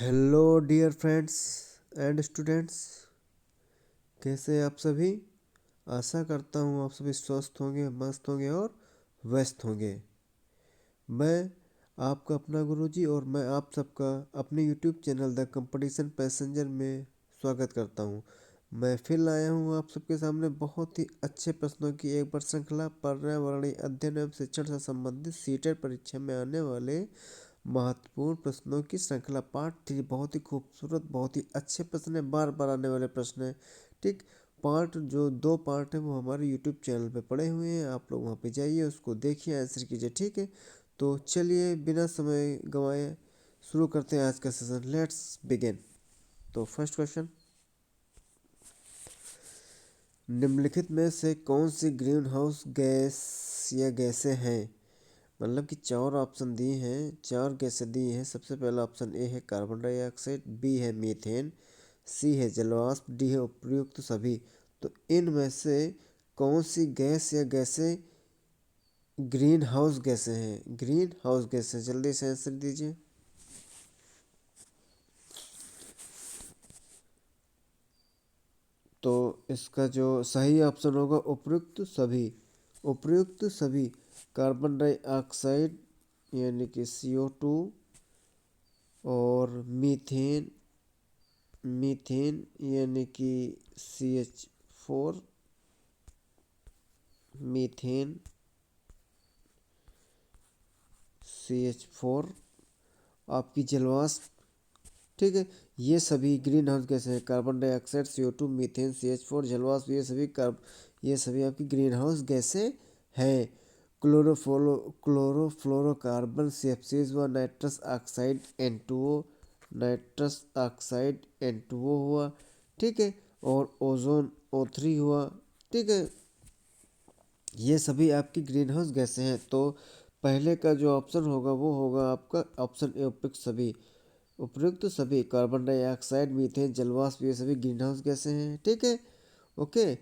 Hello dear friends and students, कैसे हैं आप सभी। आशा करता हूँ आप सभी स्वस्थ होंगे, मस्त होंगे और व्यस्त होंगे। मैं आपका अपना गुरुजी और मैं आप सबका अपने YouTube channel the competition passenger में स्वागत करता हूँ। मैं फिर आया हूँ आप सबके सामने बहुत ही अच्छे प्रश्नों की एक बार श्रृंखला पर्यावरणीय अध्ययन एवं शिक्षण से संबंधित सीटेट परीक्षा में आने वाले महत्वपूर्ण प्रश्नों की श्रृंखला पार्ट 3। बहुत ही खूबसूरत, बहुत ही अच्छे प्रश्न है, बार बार आने वाले प्रश्न है। ठीक, पार्ट जो 2 पार्ट है वो हमारे यूट्यूब चैनल पे पड़े हुए हैं, आप लोग वहाँ पे जाइए, उसको देखिए, आंसर कीजिए। ठीक है, तो चलिए बिना समय गंवाए शुरू करते हैं आज का सेशन। Let's begin. तो फर्स्ट क्वेश्चन, निम्नलिखित में से कौन सी ग्रीन हाउस गैस या गैसें हैं। मतलब कि 4 ऑप्शन दिए हैं, 4 गैसें दी हैं। सबसे पहला ऑप्शन ए है कार्बन डाइऑक्साइड, बी है मीथेन, सी है जलवाष्प, डी है उपयुक्त सभी। तो इनमें से कौन सी गैस या गैसें ग्रीन हाउस गैसें हैं। ग्रीन हाउस गैसें, जल्दी से आंसर दीजिए। तो इसका जो सही ऑप्शन होगा उपयुक्त सभी। उपयुक्त सभी कार्बन डाइऑक्साइड यानी कि CO2 और मीथेन, मीथेन यानी कि CH4, मीथेन CH4, आपकी जलवाष्प। ठीक है, ये सभी ग्रीन हाउस गैस हैं। Carbon dioxide, CO2, methane, CH4, जलवाष्प, ये सभी आपकी ग्रीन हाउस गैसें हैं। क्लोरोफ्लोरोकार्बन CFCs हुआ, nitrous oxide N2O, nitrous oxide N2O हुआ। ठीक है, और ओजोन O3 हुआ। ठीक है, ये सभी आपकी ग्रीन हाउस गैसें हैं। तो पहले का जो ऑप्शन होगा वो होगा आपका ऑप्शन ए, उपयुक्त सभी। उपयुक्त सभी कार्बन डाइऑक्साइड, मीथेन, जलवाष्प, ये सभी ग्रीन हाउस गैसें हैं। ठीक है, ओके।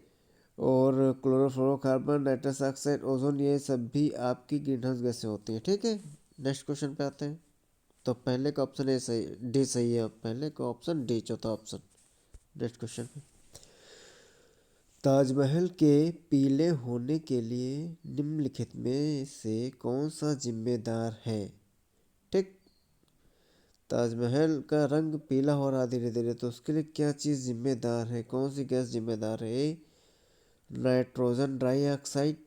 और क्लोरोफ्लोरोकार्बन, नाइट्रस ऑक्साइड, ओजोन, ये सब भी आपकी ग्रीन हाउस गैसें होती हैं। ठीक है, नेक्स्ट क्वेश्चन पे आते हैं। तो पहले का ऑप्शन ए सही, डी सही है। पहले का ऑप्शन डी, चौथा ऑप्शन। नेक्स्ट क्वेश्चन पे, ताजमहल के पीले होने के लिए निम्नलिखित में से कौन सा जिम्मेदार है। ठीक, ताजमहल का रंग पीला हो रहा धीरे धीरे, तो उसके लिए क्या चीज़ जिम्मेदार है, कौन सी गैस जिम्मेदार है। A nitrogen dioxide,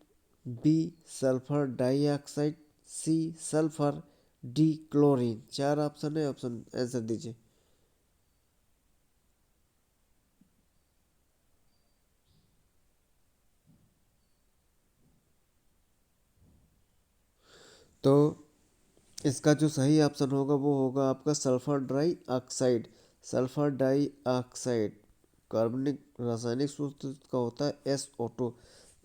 B sulphur dioxide, C sulphur, D chlorine. 4 option है, ऑप्शन आंसर दीजिए। तो इसका जो सही ऑप्शन होगा वो होगा आपका sulphur dioxide. Sulphur dioxide कार्बनिक रासायनिक सूत्र का होता है SO2।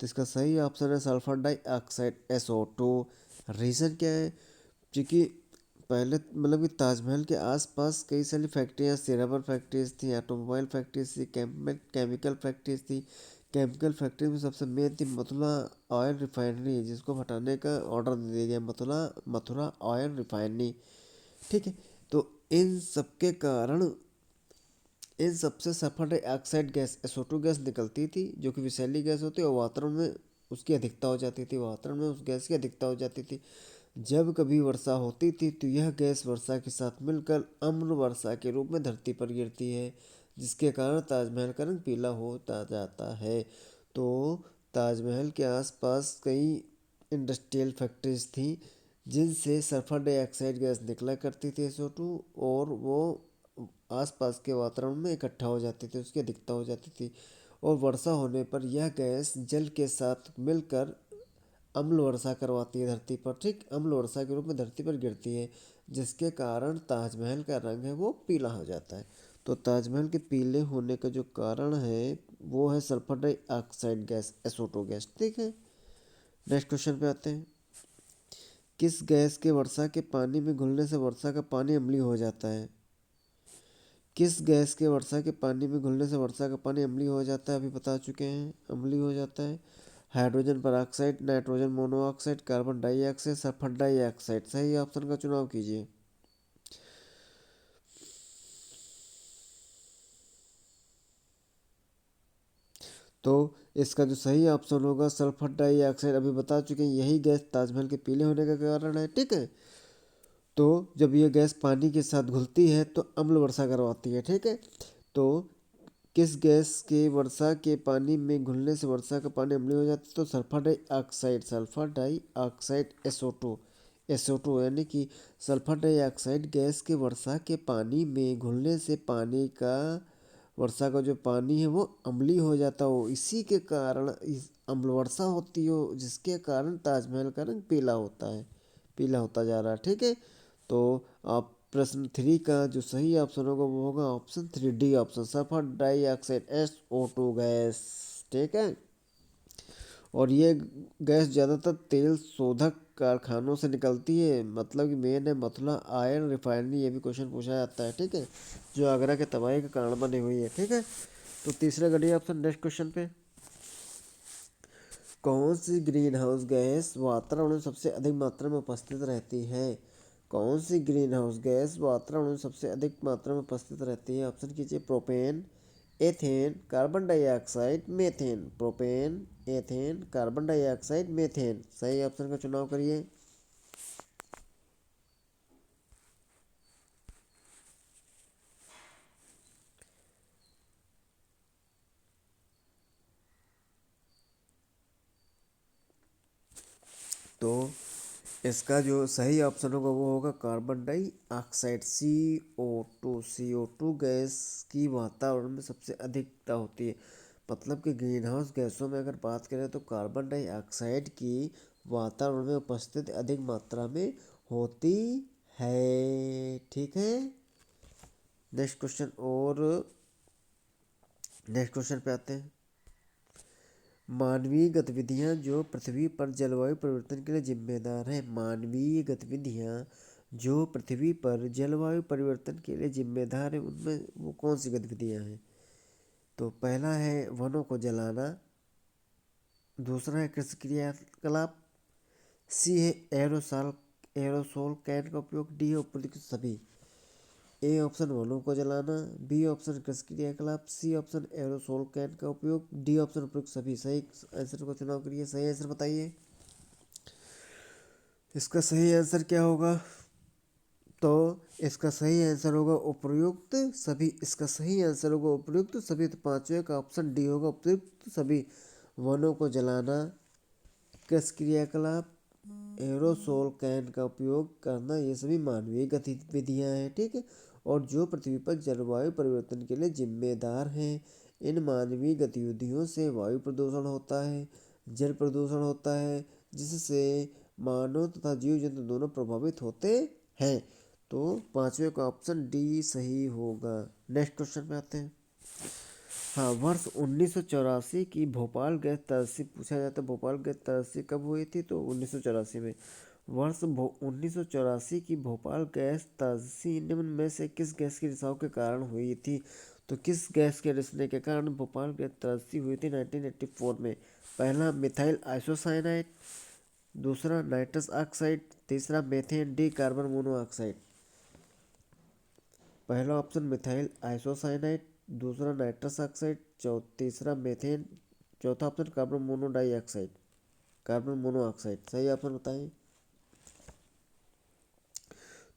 तो इसका सही ऑप्शन है sulphur die oxide SO2। Reason क्या है, क्योंकि पहले मतलब कि ताजमहल के आसपास कई सारी फैक्ट्रियाँ थी, रबर फैक्ट्रीज थी, ऑटोमोबाइल फैक्ट्रीज थी, केमिकल फैक्ट्रीज थी। केमिकल फैक्ट्री में सबसे मेन थी मथुरा ऑयल रिफाइनरी, जिसको हटाने का ऑर्डर दे दिया गया, मथुरा मथुरा ऑयल रिफाइनरी। ठीक है, तो इन सबके कारण इन सबसे sulphur dioxide gas SO2 gas निकलती थी, जो कि विषैली गैस होती है और वातावरण में उसकी अधिकता हो जाती थी, वातावरण में उस गैस की अधिकता हो जाती थी। जब कभी वर्षा होती थी तो यह गैस वर्षा के साथ मिलकर अम्ल वर्षा के रूप में धरती पर गिरती है, जिसके कारण ताजमहल का रंग पीला होता जाता है। तो ताजमहल के आसपास कई इंडस्ट्रियल फैक्ट्रीज थी जिनसे सल्फर डाइऑक्साइड गैस निकला करती थी SO2, और वो आसपास के वातावरण में इकट्ठा हो जाती थी, उसकी अधिकता हो जाती थी। और वर्षा होने पर यह गैस जल के साथ मिलकर अम्ल वर्षा करवाती है धरती पर। ठीक, अम्ल वर्षा के रूप में धरती पर गिरती है, जिसके कारण ताजमहल का रंग है वो पीला हो जाता है। तो ताजमहल के पीले होने का जो कारण है वो है sulphur dioxide gas SO2 gas. ठीक है, नेक्स्ट क्वेश्चन पे आते हैं। किस गैस के वर्षा के पानी में घुलने से वर्षा का पानी अम्लीय हो जाता है। किस गैस के वर्षा के पानी में घुलने से वर्षा का पानी अम्लीय हो जाता है, अभी बता चुके हैं, अम्लीय हो जाता है। Hydrogen peroxide, nitrogen monoxide, carbon dioxide, sulphur dioxide. सही ऑप्शन का चुनाव कीजिए। तो इसका जो सही ऑप्शन होगा सल्फर डाइऑक्साइड, अभी बता चुके हैं यही गैस ताजमहल के पीले होने का कारण है। ठीक है, तो जब ये गैस पानी के साथ घुलती है तो अम्ल वर्षा करवाती है। ठीक है, तो किस गैस के वर्षा के पानी में घुलने से वर्षा का पानी अम्लीय हो जाता है? तो सल्फर डाइऑक्साइड SO2 यानी कि सल्फर डाइऑक्साइड गैस के वर्षा के पानी में घुलने से पानी का वर्षा का जो पानी है वो अम्लीय हो जाता हो, इसी के कारण इस अम्ल वर्षा होती हो, जिसके कारण ताजमहल का रंग पीला होता है, पीला होता जा रहा है। ठीक है, तो आप प्रश्न 3 का जो सही ऑप्शन होगा वो होगा option 3 D option, sulphur dioxide SO2 gas. ठीक है, और ये गैस ज़्यादातर तेल शोधक कारखानों से निकलती है, मतलब कि मेन है मथुरा आयरन रिफाइनरी, ये भी क्वेश्चन पूछा जाता है। ठीक है, जो आगरा के तबाही का कारण बनी हुई है। ठीक है, तो तीसरा गढ़िया ऑप्शन नेक्स्ट क्वेश्चन पे, कौन सी ग्रीन हाउस गैस वातावरण में सबसे अधिक मात्रा में उपस्थित रहती है? कौन सी ग्रीन हाउस गैस वातावरण में सबसे अधिक मात्रा में उपस्थित रहती है? ऑप्शन कीजिए propane, ethane, carbon dioxide, methane. Propane, ethane, carbon dioxide, methane. सही ऑप्शन का चुनाव करिए। तो इसका जो सही ऑप्शन होगा वो होगा कार्बन डाइऑक्साइड CO2 गैस की वातावरण में सबसे अधिकता होती है। मतलब कि ग्रीन हाउस गैसों में अगर बात करें तो कार्बन डाइऑक्साइड की वातावरण में उपस्थित अधिक मात्रा में होती है। ठीक है, नेक्स्ट क्वेश्चन, और नेक्स्ट क्वेश्चन पे आते हैं। मानवीय गतिविधियां जो पृथ्वी पर जलवायु परिवर्तन के लिए जिम्मेदार हैं। मानवीय गतिविधियां जो पृथ्वी पर जलवायु परिवर्तन के लिए जिम्मेदार है, उनमें वो कौन सी गतिविधियां हैं? तो पहला है वनों को जलाना, दूसरा है कृषि क्रियाकलाप, सी है एरोसोल कैन का उपयोग, डी है उपयुक्त सभी। ए ऑप्शन वनों को जलाना, बी ऑप्शन कृषि क्रियाकलाप, सी ऑप्शन एरोसोल कैन का उपयोग, डी ऑप्शन उपयुक्त सभी। सही आंसर को चुनाव करिए, सही आंसर बताइए। इसका सही आंसर क्या होगा? तो इसका सही आंसर होगा उपयुक्त सभी। इसका सही आंसर होगा उपयुक्त सभी। तो पांचवें का ऑप्शन डी होगा उपयुक्त सभी। वनों को जलाना, कृषि क्रियाकलाप, एरोसोल कैन का उपयोग करना, ये सभी मानवीय गतिविधियां हैं। ठीक है, और जो पृथ्वी पर जलवायु परिवर्तन के लिए जिम्मेदार हैं। इन मानवीय गतिविधियों से वायु प्रदूषण होता है, जल प्रदूषण होता है, जिससे मानव तथा जीव जंतु दोनों प्रभावित होते हैं। तो पांचवें का ऑप्शन डी सही होगा। नेक्स्ट क्वेश्चन पे आते हैं। हाँ, वर्ष 1984 की भोपाल गैस त्रासदी पूछा जाता है। भोपाल गैस त्रासदी कब हुई थी? तो 1984 में। वर्ष 1984 की भोपाल गैस त्रासदी निम्न में से किस गैस के रिसाव के कारण हुई थी? तो किस गैस के रिसने के कारण भोपाल गैस त्रासदी हुई थी 1984 में? पहला मिथाइल आइसोसाइनाइड, दूसरा नाइट्रस ऑक्साइड, तीसरा मेथेन, डी कार्बन मोनोऑक्साइड। पहला ऑप्शन मिथाइल आइसोसाइनाइड, दूसरा नाइट्रस ऑक्साइड, तीसरा मेथेन, चौथा ऑप्शन कार्बन मोनोऑक्साइड। सही ऑप्शन बताएं।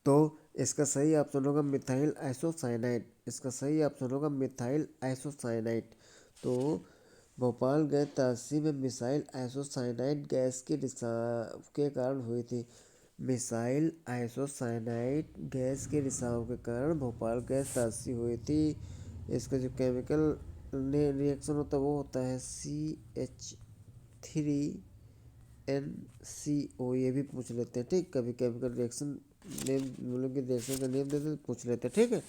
तो इसका सही ऑप्शन होगा मिथाइल आइसोसाइनाइड। इसका सही ऑप्शन होगा मिथाइल आइसोसाइनाइड। तो भोपाल गैस त्रासदी में मिसाइल आइसोसाइनाइड गैस के रिसाव के कारण हुई थी। मिसाइल आइसोसाइनाइड गैस के रिसाव के कारण भोपाल गैस त्रासदी हुई थी। इसका जो केमिकल रिएक्शन होता है वो होता है CH3NCO। ये भी पूछ लेते हैं। ठीक, कभी केमिकल रिएक्शन नेम मतलब कि रिएक्शन का नेम देते पूछ लेते हैं। ठीक है,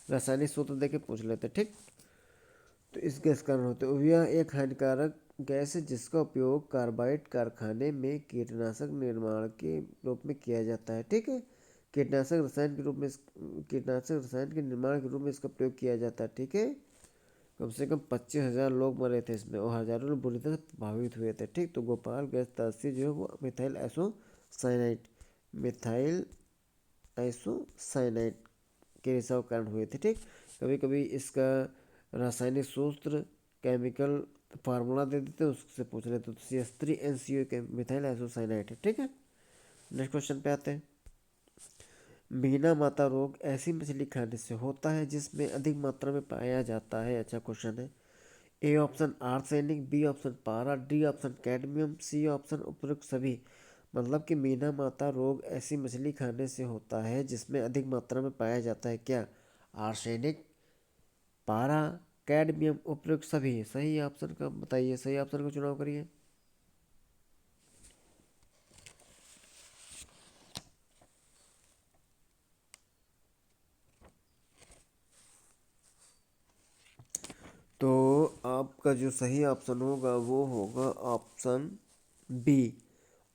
रासायनिक सूत्र देके पूछ लेते हैं। ठीक, तो इस गैस कारण होते हैं। यह एक हानिकारक गैस है जिसका उपयोग कार्बाइड कारखाने में कीटनाशक निर्माण के रूप में किया जाता है। ठीक है, कीटनाशक रसायन के रूप में कीटनाशक रसायन के निर्माण के रूप में इसका प्रयोग किया जाता है। ठीक है, कम से कम 25,000 लोग मरे थे इसमें और हजारों लोग बुरी तरह प्रभावित हुए थे। ठीक, तो भोपाल गैस त्रासदी जो है वो मिथाइल आइसोसाइनाइड के रिसाव कारण हुए थे। ठीक, कभी कभी इसका रासायनिक सूत्र केमिकल फार्मूला दे देते उससे पूछ लेते। तो CH3NCO के मिथाइल आइसोसाइनाइड है, ठीक है। नेक्स्ट क्वेश्चन पे आते हैं। मीना माता रोग ऐसी मछली खाने से होता है जिसमें अधिक मात्रा में पाया जाता है। अच्छा क्वेश्चन है। A option arsenic, B option पारा, D option cadmium, C option उपयुक्त सभी। मतलब कि मीना माता रोग ऐसी मछली खाने से होता है जिसमें अधिक मात्रा में पाया जाता है क्या? आर्सेनिक, पारा, कैडमियम, उपयुक्त सभी। सही ऑप्शन का बताइए, सही ऑप्शन का चुनाव करिए। तो आपका जो सही ऑप्शन होगा वो होगा option B.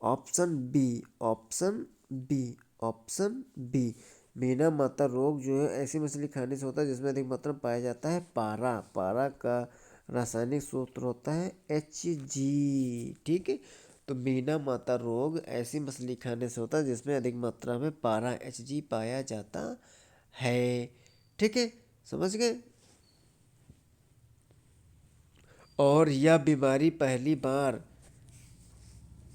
Option B, option B, option B. Minamata रोग जो है ऐसी मछली खाने से होता है जिसमें अधिक मात्रा में पाया जाता है पारा। पारा का रासायनिक सूत्र होता है Hg, ठीक है। तो मीना माता रोग ऐसी मछली खाने से होता है जिसमें अधिक मात्रा में पारा Hg पाया जाता है, ठीक है। समझ गए। और यह बीमारी पहली बार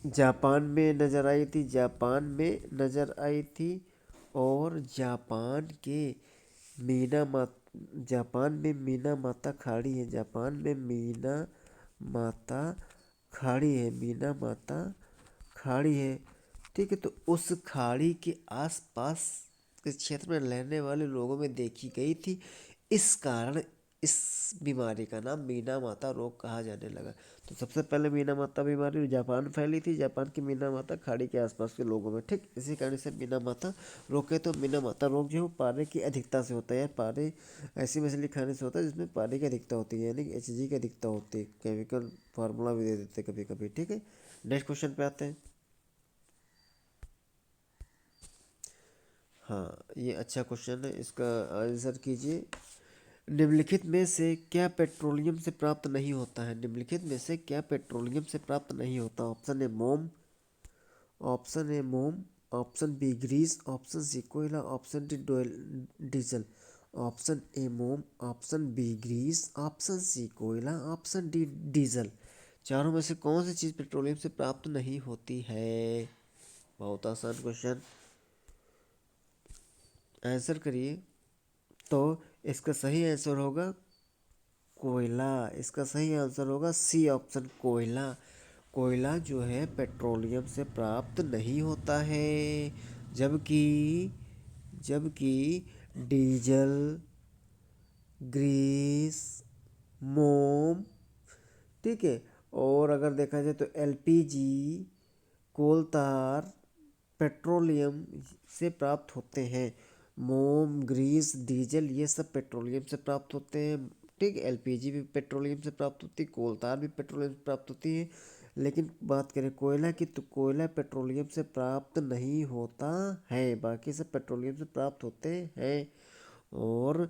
जापान में नज़र आई थी, जापान में नज़र आई थी। और जापान के मीना माता, जापान में मीना माता खाड़ी है, जापान में मीना माता खाड़ी है, मीना माता खाड़ी है, ठीक है। तो उस खाड़ी के आसपास के क्षेत्र में रहने वाले लोगों में देखी गई थी। इस कारण इस बीमारी का नाम मीना माता रोग कहा जाने लगा। तो सबसे पहले मीना माता बीमारी जापान में फैली थी, जापान की मीना माता खाड़ी के आसपास के लोगों में, ठीक। इसी कारण से मीना माता रोग है। तो मीना माता रोग जो है वो पारे की अधिकता से होता है। पारे ऐसी मछली खाने से होता है जिसमें पारे की अधिकता होती है, यानी कि Hg की अधिकता होती है। केमिकल फार्मूला भी दे देते कभी कभी, ठीक है। नेक्स्ट क्वेश्चन पे आते हैं। हाँ, ये अच्छा क्वेश्चन है, इसका आंसर कीजिए। निम्नलिखित में से क्या पेट्रोलियम से प्राप्त नहीं होता है? निम्नलिखित में से क्या पेट्रोलियम से प्राप्त नहीं होता? ऑप्शन ए मोम, ऑप्शन ए मोम, option B grease, option C कोयला, option D diesel. Option A मोम, option B grease, option C कोयला, ऑप्शन डी डीजल। चारों में से कौन सी चीज़ पेट्रोलियम से प्राप्त नहीं होती है? बहुत आसान क्वेश्चन, आंसर करिए। तो इसका सही आंसर होगा कोयला। इसका सही आंसर होगा सी ऑप्शन, कोयला। कोयला जो है पेट्रोलियम से प्राप्त नहीं होता है। जबकि जबकि डीजल, ग्रीस, मोम, ठीक है। और अगर देखा जाए तो एलपीजी, कोल तार पेट्रोलियम से प्राप्त होते हैं। मोम, ग्रीस, डीजल ये सब पेट्रोलियम से प्राप्त होते हैं, ठीक है। एलपीजी भी पेट्रोलियम से प्राप्त होती है, कोल तार भी पेट्रोलियम से प्राप्त होती है। लेकिन बात करें कोयला की तो कोयला पेट्रोलियम से प्राप्त नहीं होता है, बाकी सब पेट्रोलियम से प्राप्त होते हैं। और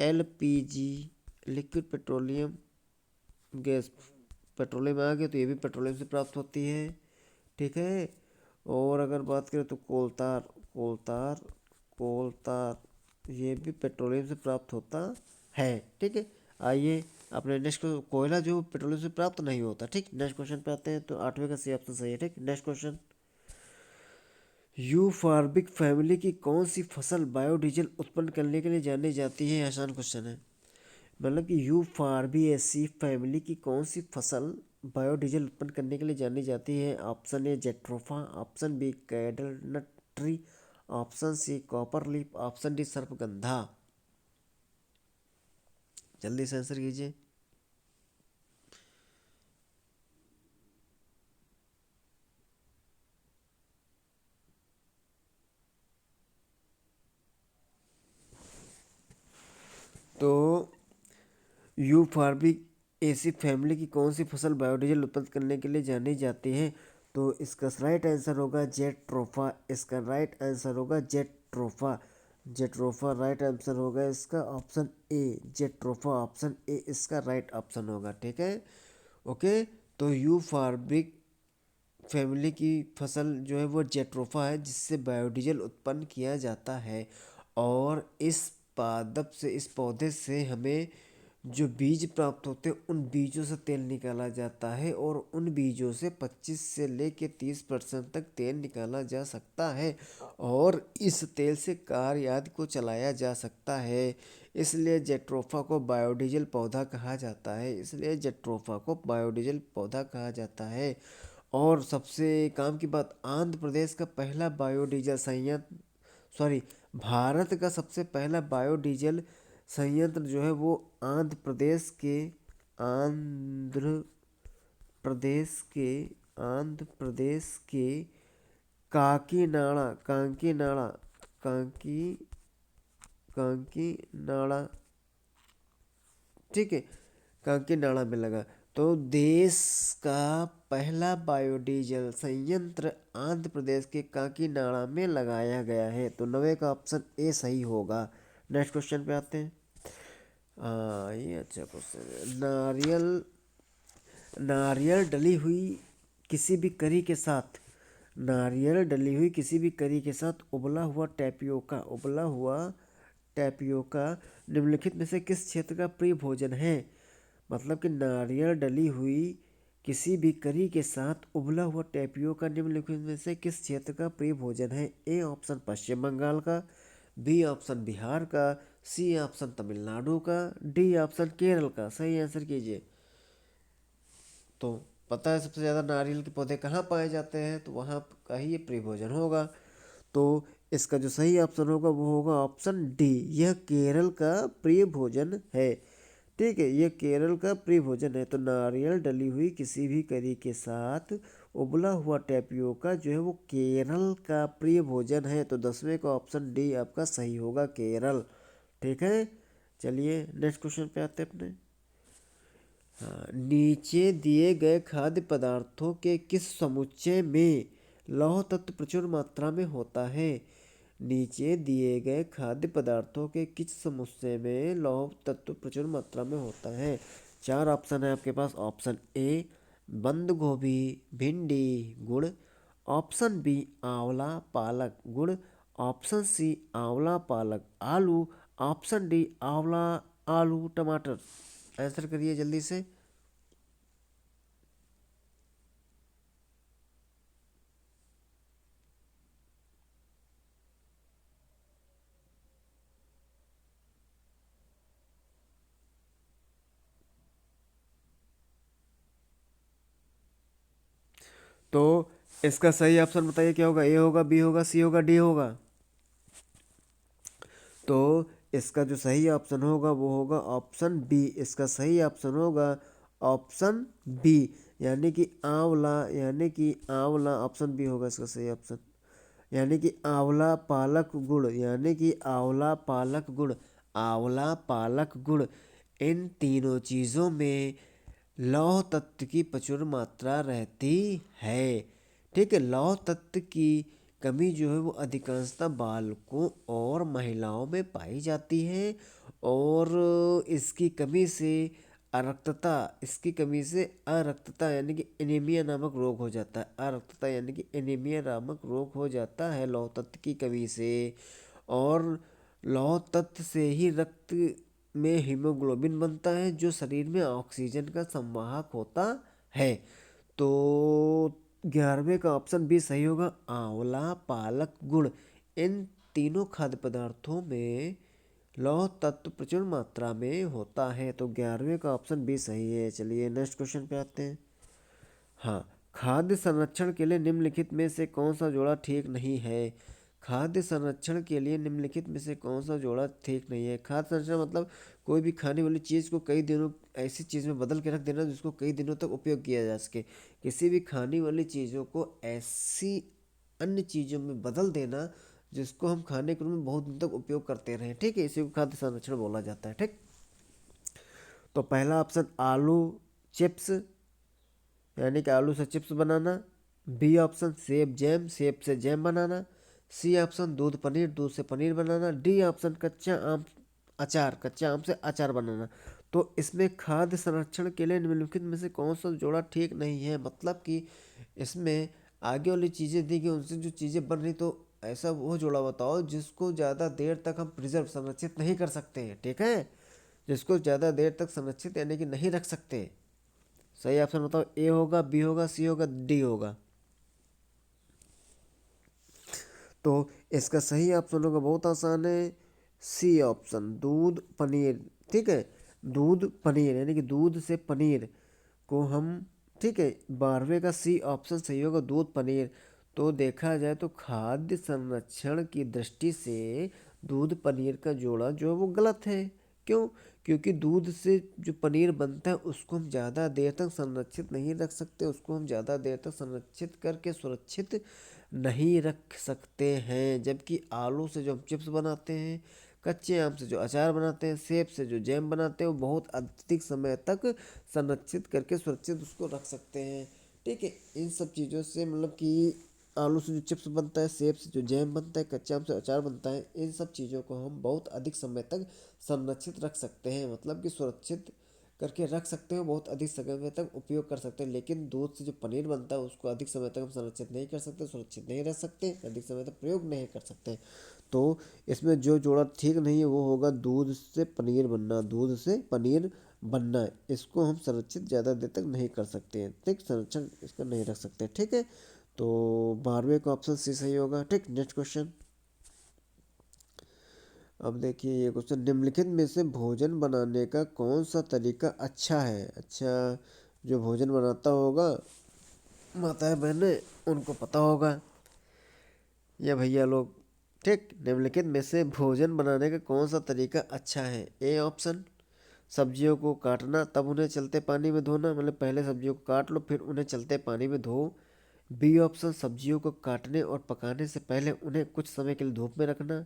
LPG liquid petroleum gas petroleum में आ गया तो ये भी पेट्रोलियम से प्राप्त होती है, ठीक है। और अगर बात करें तो कोलतार, कोलतार, कोलतार ये भी पेट्रोलियम से प्राप्त होता है, ठीक है। आइए अपने नेक्स्ट कोयला जो पेट्रोलियम से प्राप्त नहीं होता, ठीक। नेक्स्ट क्वेश्चन पे आते हैं। तो 8वें का सी ऑप्शन सही है, ठीक। Next question. यूफॉर्बिक फैमिली की कौन सी फसल बायोडीजल उत्पन्न करने के लिए जानी जाती है? आसान क्वेश्चन है। मतलब कि यूफॉर्बिएसी फैमिली की कौन सी फसल बायोडीजल उत्पन्न करने के लिए जानी जाती है? Option A jatropha, option B candlenut tree, option C copper leaf, option D सर्पगंधा। जल्दी से आंसर कीजिए। तो यूफॉर्बिक एसी फैमिली की कौन सी फसल बायोडीजल उत्पन्न करने के लिए जानी जाती है? तो इसका राइट आंसर होगा जेट्रोफा। इसका राइट आंसर होगा जेट्रोफा। जेट्रोफा राइट आंसर होगा इसका, option A jatropha, option A इसका राइट ऑप्शन होगा, ठीक है। ओके। तो यूफॉर्बिक फैमिली की फसल जो है वो जेट्रोफा है जिससे बायोडीजल उत्पन्न किया जाता है। और इस पादप से, इस पौधे से हमें जो बीज प्राप्त होते हैं उन बीजों से तेल निकाला जाता है और उन बीजों से 25 से लेके 30% तक तेल निकाला जा सकता है और इस तेल से कार आदि को चलाया जा सकता है। इसलिए जेट्रोफा को बायोडीजल पौधा कहा जाता है। इसलिए जेट्रोफा को बायोडीजल पौधा कहा जाता है। और सबसे काम की बात, आंध्र प्रदेश का पहला बायोडीजल संयंत्र, सॉरी, भारत का सबसे पहला बायोडीजल संयंत्र जो है वो आंध्र प्रदेश के आंध्र प्रदेश के कांकी कांकीनाड़ा, ठीक है, कांकीनाड़ा में लगा। तो देश का पहला बायोडीजल संयंत्र आंध्र प्रदेश के काकीनाड़ा में लगाया गया है। तो 9 का ऑप्शन ए सही होगा। नेक्स्ट क्वेश्चन पे आते हैं। ये अच्छा क्वेश्चन है। नारियल डली हुई किसी भी करी के साथ उबला हुआ टैपियोका निम्नलिखित में से किस क्षेत्र का प्रिय भोजन है? मतलब कि नारियल डली हुई किसी भी करी के साथ उबला हुआ टैपियोका निम्नलिखित में से किस क्षेत्र का प्रिय भोजन है? ए ऑप्शन पश्चिम बंगाल का, बी ऑप्शन बिहार का, सी ऑप्शन तमिलनाडु का, डी ऑप्शन केरल का। सही आंसर कीजिए। तो पता है सबसे ज़्यादा नारियल के पौधे कहाँ पाए जाते हैं, तो वहाँ का ही ये प्रिय भोजन होगा। तो इसका जो सही ऑप्शन होगा वो होगा ऑप्शन डी, यह केरल का प्रिय भोजन है। ठीक है, यह केरल का प्रिय भोजन है। तो नारियल डली हुई किसी भी करी के साथ उबला हुआ टैपियोका जो है वो केरल का प्रिय भोजन है। तो 10वें का ऑप्शन डी आपका सही होगा, केरल। ठीक है, चलिए नेक्स्ट क्वेश्चन पे आते हैं अपने। हाँ, नीचे दिए गए खाद्य पदार्थों के किस समुच्चय में लौह तत्व प्रचुर मात्रा में होता है? नीचे दिए गए खाद्य पदार्थों के किस समुच्चय में लौह तत्व प्रचुर मात्रा में होता है? 4 ऑप्शन है आपके पास। ऑप्शन ए बंद गोभी भिंडी गुड़, ऑप्शन बी आंवला पालक गुड़, ऑप्शन सी आंवला पालक आलू, ऑप्शन डी आंवला आलू टमाटर। आंसर करिए जल्दी से। तो इसका सही ऑप्शन बताइए क्या होगा? ए होगा, बी होगा, सी होगा, डी होगा? तो इसका जो सही ऑप्शन होगा वो होगा ऑप्शन बी। इसका सही ऑप्शन होगा ऑप्शन बी, यानी कि आंवला ऑप्शन बी होगा इसका सही ऑप्शन। यानी कि आंवला पालक गुड़, आंवला पालक गुड़, इन तीनों चीज़ों में लौह तत्व की प्रचुर मात्रा रहती है। ठीक है, लौह तत्व की कमी जो है वो अधिकांशतः बालकों और महिलाओं में पाई जाती है और इसकी कमी से अरक्तता यानी कि एनीमिया नामक रोग हो जाता है। अरक्तता यानी कि एनीमिया नामक रोग हो जाता है लौह तत्व की कमी से। और लौह तत्व से ही रक्त में हीमोग्लोबिन बनता है जो शरीर में ऑक्सीजन का संवाहक होता है। तो 11वें का ऑप्शन बी सही होगा, आंवला पालक गुड़, इन तीनों खाद्य पदार्थों में लौह तत्व प्रचुर मात्रा में होता है। तो 11वें का ऑप्शन बी सही है। चलिए नेक्स्ट क्वेश्चन पे आते हैं। हाँ, खाद्य संरक्षण के लिए निम्नलिखित में से कौन सा जोड़ा ठीक नहीं है? खाद्य संरक्षण के लिए निम्नलिखित में से कौन सा जोड़ा ठीक नहीं है? खाद्य संरक्षण मतलब कोई भी खाने वाली चीज़ को कई दिनों ऐसी चीज़ में बदल के रख देना जिसको कई दिनों तक उपयोग किया जा सके। किसी भी खाने वाली चीज़ों को ऐसी अन्य चीज़ों में बदल देना जिसको हम खाने के रूप में बहुत दिन तक उपयोग करते रहें। ठीक है, इसी को खाद्य संरक्षण बोला जाता है। ठीक, तो पहला ऑप्शन आलू चिप्स, यानी कि आलू से चिप्स बनाना, बी ऑप्शन सेब से जैम बनाना, सी ऑप्शन दूध पनीर, दूध से पनीर बनाना, डी ऑप्शन कच्चा आम से अचार बनाना। तो इसमें खाद्य संरक्षण के लिए निम्नलिखित में से कौन सा जोड़ा ठीक नहीं है? मतलब कि इसमें आगे वाली चीज़ें दी गई उनसे जो चीज़ें बन रही, तो ऐसा वो जोड़ा बताओ जिसको ज़्यादा देर तक हम प्रिजर्व संरक्षित नहीं कर सकते हैं। ठीक है, जिसको ज़्यादा देर तक संरक्षित यानी कि नहीं रख सकते। सही ऑप्शन बताओ, ए होगा, बी होगा, सी होगा, डी होगा। तो इसका सही ऑप्शन होगा, बहुत आसान है, सी ऑप्शन, दूध पनीर। ठीक है, दूध पनीर यानी कि दूध से पनीर को हम, ठीक है, 12वें का सी ऑप्शन सही होगा, दूध पनीर। तो देखा जाए तो खाद्य संरक्षण की दृष्टि से दूध पनीर का जोड़ा जो है वो गलत है। क्यों? क्योंकि दूध से जो पनीर बनता है उसको हम ज़्यादा देर तक संरक्षित नहीं रख सकते, उसको हम ज़्यादा देर तक संरक्षित करके सुरक्षित नहीं रख सकते हैं। जबकि आलू से जो हम चिप्स बनाते हैं, कच्चे आम से जो अचार बनाते हैं, सेब से जो जैम बनाते हैं, वो बहुत अधिक समय तक संरक्षित करके सुरक्षित उसको रख सकते हैं। ठीक है, इन सब चीज़ों से मतलब कि आलू से जो चिप्स बनता है, सेब से जो जैम बनता है, कच्चे आम से अचार बनता है, इन सब चीज़ों को हम बहुत अधिक समय तक संरक्षित रख सकते हैं, मतलब कि सुरक्षित करके रख सकते हैं, बहुत अधिक समय तक उपयोग कर सकते हैं। लेकिन दूध से जो पनीर बनता है उसको अधिक समय तक हम संरक्षित नहीं कर सकते, सुरक्षित नहीं रख सकते, अधिक समय तक प्रयोग नहीं कर सकते। तो इसमें जो जोड़ा ठीक नहीं है वो होगा दूध से पनीर बनना, दूध से पनीर बनना, इसको हम संरक्षित ज़्यादा देर तक नहीं कर सकते हैं। ठीक, संरक्षण इसका नहीं रख सकते। ठीक है, तो 12वें का ऑप्शन सी सही होगा। ठीक, नेक्स्ट क्वेश्चन। अब देखिए ये क्वेश्चन, निम्नलिखित में से भोजन बनाने का कौन सा तरीका अच्छा है? अच्छा, जो भोजन बनाता होगा माताएं बहनें उनको पता होगा, या भैया लोग। ठीक, निम्नलिखित में से भोजन बनाने का कौन सा तरीका अच्छा है? ए ऑप्शन, सब्जियों को काटना तब उन्हें चलते पानी में धोना, मतलब पहले सब्जियों को काट लो फिर उन्हें चलते पानी में धो। बी ऑप्शन, सब्जियों को काटने और पकाने से पहले उन्हें कुछ समय के लिए धूप में रखना।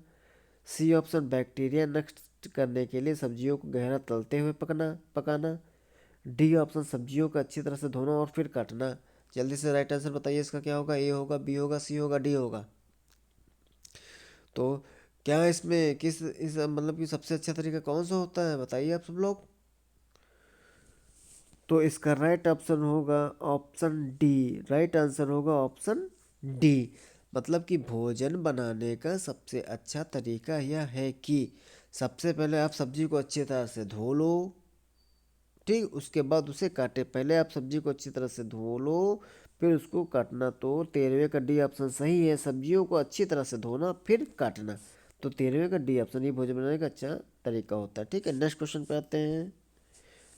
सी ऑप्शन, बैक्टीरिया नष्ट करने के लिए सब्जियों को गहरा तलते हुए पकाना। डी ऑप्शन, सब्जियों को अच्छी तरह से धोना और फिर काटना। जल्दी से राइट आंसर बताइए, इसका क्या होगा? ए होगा, बी होगा, सी होगा, डी होगा? तो क्या इसमें किस इस मतलब कि सबसे अच्छा तरीका कौन सा होता है, बताइए आप सब लोग। तो इसका राइट ऑप्शन होगा ऑप्शन डी, राइट आंसर होगा ऑप्शन डी। मतलब कि भोजन बनाने का सबसे अच्छा तरीका यह है कि सबसे पहले आप सब्जी को अच्छी तरह से धो लो। ठीक, उसके बाद उसे काटे, पहले आप सब्जी को अच्छी तरह से धो लो फिर उसको काटना। तो 13वें का डी ऑप्शन सही है, सब्जियों को अच्छी तरह से धोना फिर काटना। तो 13वें का डी ऑप्शन ये भोजन बनाने का अच्छा तरीका होता है। ठीक है, नेक्स्ट क्वेश्चन पे आते हैं।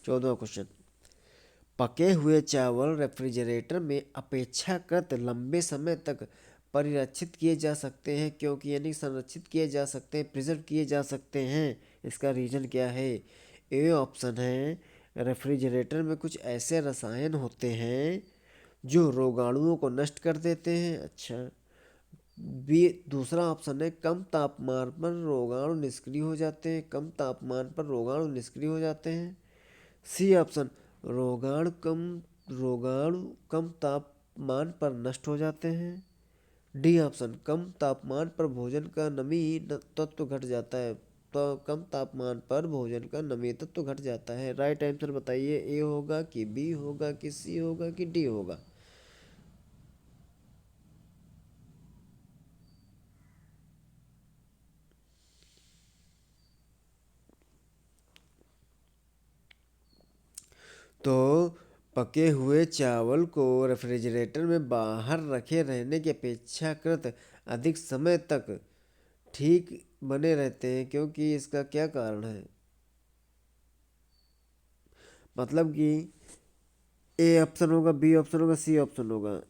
14वां क्वेश्चन, पके हुए चावल रेफ्रिजरेटर में अपेक्षाकृत लंबे समय तक परिरक्षित किए जा सकते हैं, क्योंकि यानी संरक्षित किए जा सकते हैं, प्रिजर्व किए जा सकते हैं। इसका रीजन क्या है? ए ऑप्शन है, रेफ्रिजरेटर में कुछ ऐसे रसायन होते हैं जो रोगाणुओं को नष्ट कर देते हैं। अच्छा, बी दूसरा ऑप्शन है, कम तापमान पर रोगाणु निष्क्रिय हो जाते हैं, कम तापमान पर रोगाणु निष्क्रिय हो जाते हैं। सी ऑप्शन, रोगाणु कम तापमान पर नष्ट हो जाते हैं। डी ऑप्शन, कम तापमान पर भोजन का नमी तत्व घट जाता है। तो कम तापमान पर भोजन का नमी तत्व घट जाता है। राइट आंसर बताइए, ए होगा कि बी होगा कि सी होगा कि डी होगा? तो पके हुए चावल को रेफ्रिजरेटर में बाहर रखे रहने की अपेक्षाकृत अधिक समय तक ठीक बने रहते हैं, क्योंकि इसका क्या कारण है? मतलब कि ए ऑप्शन होगा, बी ऑप्शन होगा, सी ऑप्शन होगा।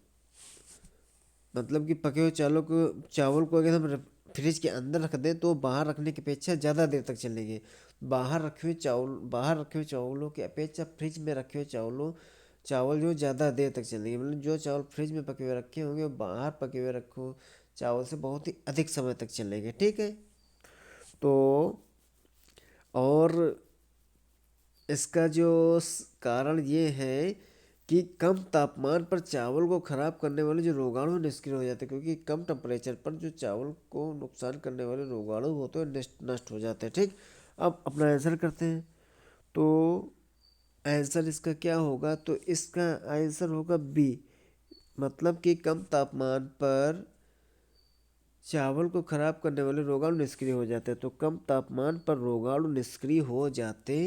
मतलब कि पके हुए चावल को अगर हम फ्रिज के अंदर रख दें तो बाहर रखने की अपेक्षा ज़्यादा देर तक चलेंगे। बाहर रखे हुए चावलों की अपेक्षा फ्रिज में रखे हुए चावल जो ज़्यादा देर तक चलेंगे, मतलब जो चावल फ्रिज में पके हुए रखे होंगे वो बाहर पके हुए रखो चावल से बहुत ही अधिक समय तक चलेंगे। ठीक है, तो और इसका जो कारण ये है कि कम तापमान पर चावल को खराब करने वाले जो रोगाणु निष्क्रिय हो जाते हैं, क्योंकि कम टेम्परेचर पर जो चावल को नुकसान करने वाले रोगाणु होते हैं नष्ट हो जाते हैं। ठीक, अब अपना आंसर करते हैं। तो आंसर इसका क्या होगा? तो इसका आंसर होगा बी, मतलब कि कम तापमान पर चावल को खराब करने वाले रोगाणु निष्क्रिय हो जाते हैं। तो कम तापमान पर रोगाणु निष्क्रिय हो जाते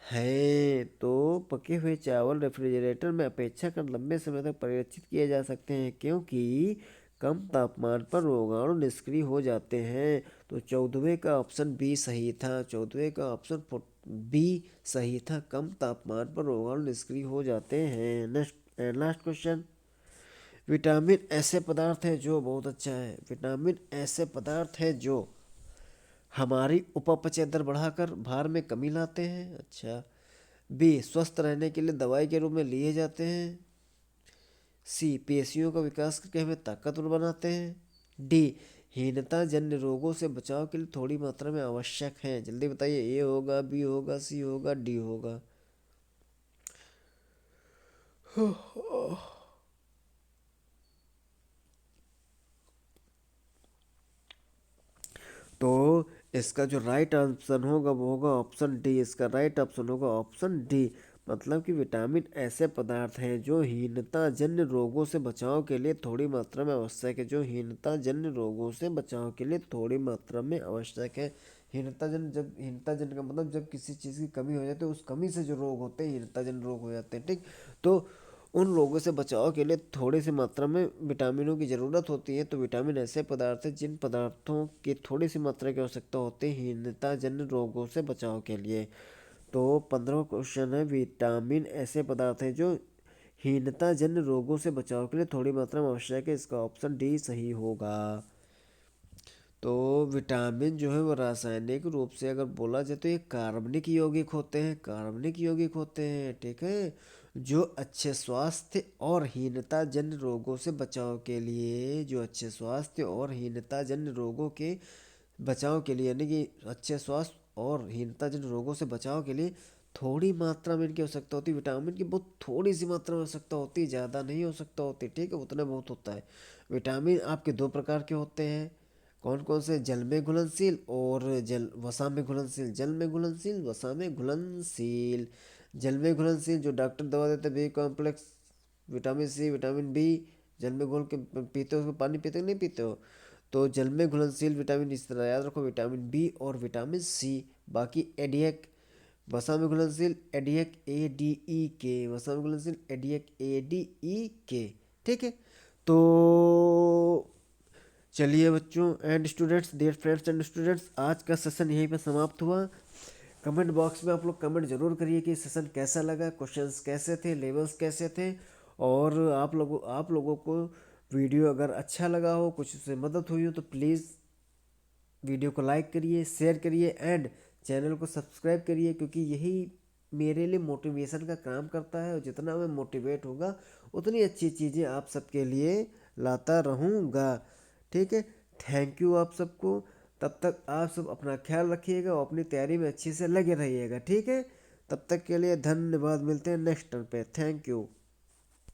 हैं। तो पके हुए चावल रेफ्रिजरेटर में अपेक्षाकृत लंबे समय तक परिरक्षित किए जा सकते हैं, क्योंकि कम तापमान पर रोगाणु निष्क्रिय हो जाते हैं। तो 14वें का ऑप्शन बी सही था। 14वें का ऑप्शन बी सही था। कम तापमान पर रोगाणु निष्क्रिय हो जाते हैं। Next last question. विटामिन ऐसे पदार्थ है जो, बहुत अच्छा है, विटामिन ऐसे पदार्थ है जो हमारी उपापचय दर बढ़ाकर भार में कमी लाते हैं। अच्छा। बी स्वस्थ रहने के लिए दवाई के रूप में लिए जाते हैं। सी पेशियों का विकास करके हमें ताकतवर बनाते हैं। डी हीनता जन्य रोगों से बचाव के लिए थोड़ी मात्रा में आवश्यक है। जल्दी बताइए, ए होगा, बी होगा, सी होगा, डी होगा। तो इसका जो राइट आंसर होगा वो होगा ऑप्शन डी। इसका राइट ऑप्शन होगा ऑप्शन डी। मतलब कि विटामिन ऐसे पदार्थ हैं जो हीनता जन्य रोगों से बचाव के लिए थोड़ी मात्रा में आवश्यक है। जो हीनता जन्य रोगों से बचाव के लिए थोड़ी मात्रा में आवश्यक है। हीनता जन्य, जब हीनता जन्य का मतलब जब किसी चीज़ की कमी हो जाती है, उस कमी से जो रोग होते हैं हीनता जन्य रोग हो जाते हैं। ठीक। तो उन रोगों से बचाव के लिए थोड़ी सी मात्रा में विटामिनों की ज़रूरत होती है। तो विटामिन ऐसे पदार्थ हैं जिन पदार्थों की थोड़ी सी मात्रा की आवश्यकता होती है हीनता जन्य रोगों से बचाव के लिए। तो 15वां क्वेश्चन है, विटामिन ऐसे पदार्थ हैं जो हीनता जन्य रोगों से बचाव के लिए थोड़ी मात्रा में आवश्यक है। इसका ऑप्शन डी सही होगा। तो विटामिन जो है वो रासायनिक रूप से अगर बोला जाए तो ये कार्बनिक यौगिक होते हैं। कार्बनिक यौगिक होते हैं। ठीक है। जो अच्छे स्वास्थ्य और हीनता जन्य रोगों से बचाव के लिए, जो अच्छे स्वास्थ्य और हीनता जन्य रोगों के बचाव के लिए, यानी कि अच्छे स्वास्थ्य और हीनता जन्य रोगों से बचाव के लिए थोड़ी मात्रा में इनकी आवश्यकता होती है। विटामिन की बहुत थोड़ी सी मात्रा में आवश्यकता होती है, ज़्यादा नहीं हो सकता होती। ठीक है, उतना बहुत होता है। विटामिन आपके दो प्रकार के होते हैं। कौन कौन से? जल में घुलनशील और जल वसा में घुलनशील। जल में घुलनशील, वसा में घुलनशील। जल में घुलनशील जो डॉक्टर दवा देते हैं, B complex, vitamin C, vitamin B, जल में घोल के पीते हो, उसको पानी पीते हो नहीं पीते हो? तो जल में घुलनशील विटामिन इस तरह याद रखो, विटामिन बी और विटामिन सी। बाकी एडियक, वसा में घुलनशील एडियक ADE के, वसा में घुलनशील एडियक ADE के। ठीक है। तो चलिए बच्चों and students, dear friends and students, आज का सेशन यहीं पे समाप्त हुआ। कमेंट बॉक्स में आप लोग कमेंट जरूर करिए कि सेशन कैसा लगा, क्वेश्चंस कैसे थे, लेवल्स कैसे थे। और आप लोगों को वीडियो अगर अच्छा लगा हो, कुछ उससे मदद हुई हो, तो प्लीज़ वीडियो को लाइक करिए, शेयर करिए एंड चैनल को सब्सक्राइब करिए, क्योंकि यही मेरे लिए मोटिवेशन का काम करता है। और जितना मैं मोटिवेट होगा उतनी अच्छी चीज़ें आप सबके लिए लाता रहूँगा। ठीक है। थैंक यू आप सबको। तब तक आप सब अपना ख्याल रखिएगा और अपनी तैयारी में अच्छे से लगे रहिएगा। ठीक है। तब तक के लिए धन्यवाद। मिलते हैं नेक्स्ट टर्न पे। Thank you.